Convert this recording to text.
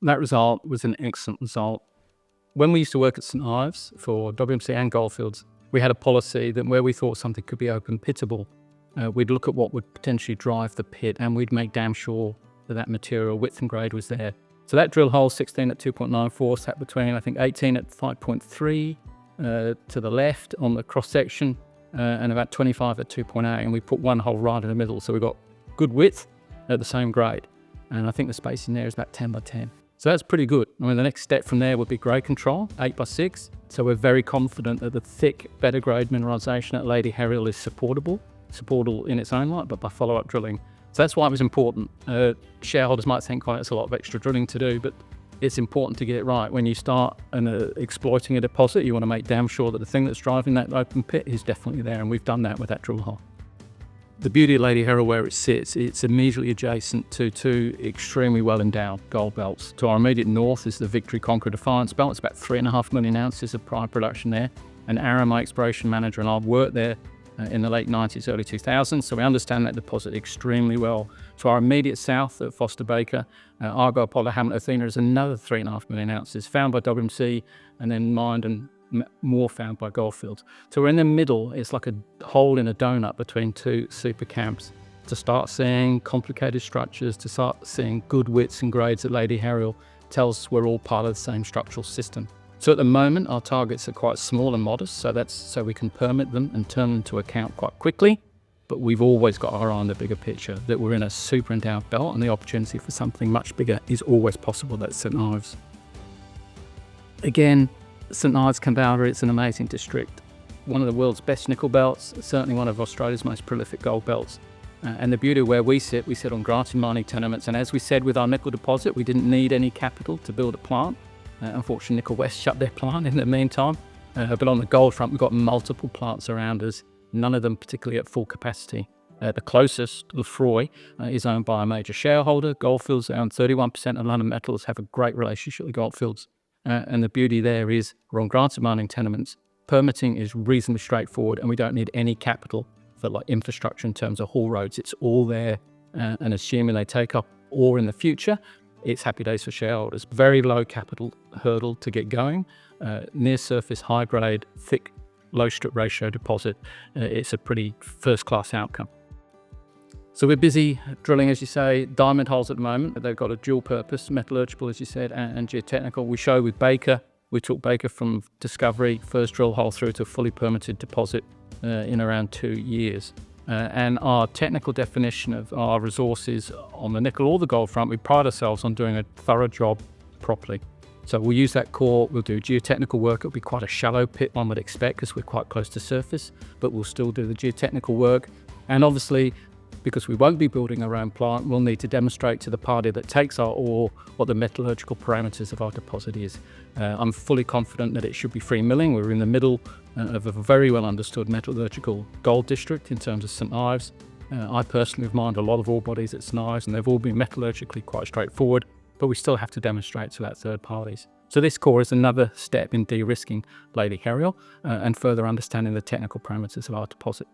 That result was an excellent result. When we used to work at St Ives for WMC and Goldfields, we had a policy that where we thought something could be open pittable, we'd look at what would potentially drive the pit, and we'd make damn sure that that material width and grade was there. So that drill hole, 16 at 2.94, sat between, I think, 18 at 5.3 to the left on the cross section, and about 25 at 2.8, and we put one hole right in the middle. So we got good width at the same grade. And I think the spacing there is about 10 by 10. So that's pretty good. I mean, the next step from there would be grade control, 8 by 6. So we're very confident that the thick, better grade mineralisation at Lady Herial is supportable in its own right, but by follow-up drilling. So that's why it was important. Shareholders might think, it's a lot of extra drilling to do, but it's important to get it right. When you start exploiting a deposit, you want to make damn sure that the thing that's driving that open pit is definitely there, and we've done that with that drill hole. The beauty of Lady Herial, where it sits, it's immediately adjacent to two extremely well-endowed gold belts. To our immediate north is the Victory Conquer Defiance belt. It's about 3.5 million ounces of prior production there. And Aaron, my exploration manager, and I worked there in the late 90s, early 2000s, so we understand that deposit extremely well. To our immediate south at Foster Baker, Argo, Apollo, Hamlet, Athena is another 3.5 million ounces found by WMC and then mined and more found by Goldfields. So we're in the middle. It's like a hole in a donut between two super camps. To start seeing complicated structures, to start seeing good widths and grades at Lady Herial tells us we're all part of the same structural system. So at the moment, our targets are quite small and modest, so that's so we can permit them and turn them to account quite quickly. But we've always got our eye on the bigger picture, that we're in a super endowed belt, and the opportunity for something much bigger is always possible at St Ives. Again, St Ives Kambalda, it's an amazing district. One of the world's best nickel belts, certainly one of Australia's most prolific gold belts. And the beauty of where we sit on granted mining tenements. And as we said with our nickel deposit, we didn't need any capital to build a plant. Unfortunately, Nickel West shut their plant in the meantime. But on the gold front, we've got multiple plants around us, none of them particularly at full capacity. The closest, Lefroy, is owned by a major shareholder. Goldfields own 31%, and Lunnon Metals have a great relationship with Goldfields. And the beauty there is we're on granted mining tenements. Permitting is reasonably straightforward, and we don't need any capital for like infrastructure in terms of haul roads. It's all there, and assuming they take up ore in the future, it's happy days for shareholders. Very low capital hurdle to get going. Near surface, high grade, thick, low strip ratio deposit. It's a pretty first class outcome. So we're busy drilling, as you say, diamond holes at the moment. They've got a dual purpose, metallurgical, as you said, and geotechnical. We show with Baker. We took Baker from discovery, first drill hole, through to a fully permitted deposit in around 2 years. And our technical definition of our resources on the nickel or the gold front, we pride ourselves on doing a thorough job properly. So we'll use that core, we'll do geotechnical work. It'll be quite a shallow pit, one would expect, because we're quite close to surface, but we'll still do the geotechnical work. And obviously, because we won't be building our own plant, we'll need to demonstrate to the party that takes our ore what the metallurgical parameters of our deposit is. I'm fully confident that it should be free milling. We're in the middle of a very well understood metallurgical gold district in terms of St Ives. I personally have mined a lot of ore bodies at St Ives, and they've all been metallurgically quite straightforward, but we still have to demonstrate to that third parties. So this core is another step in de-risking Lady Herial and further understanding the technical parameters of our deposit.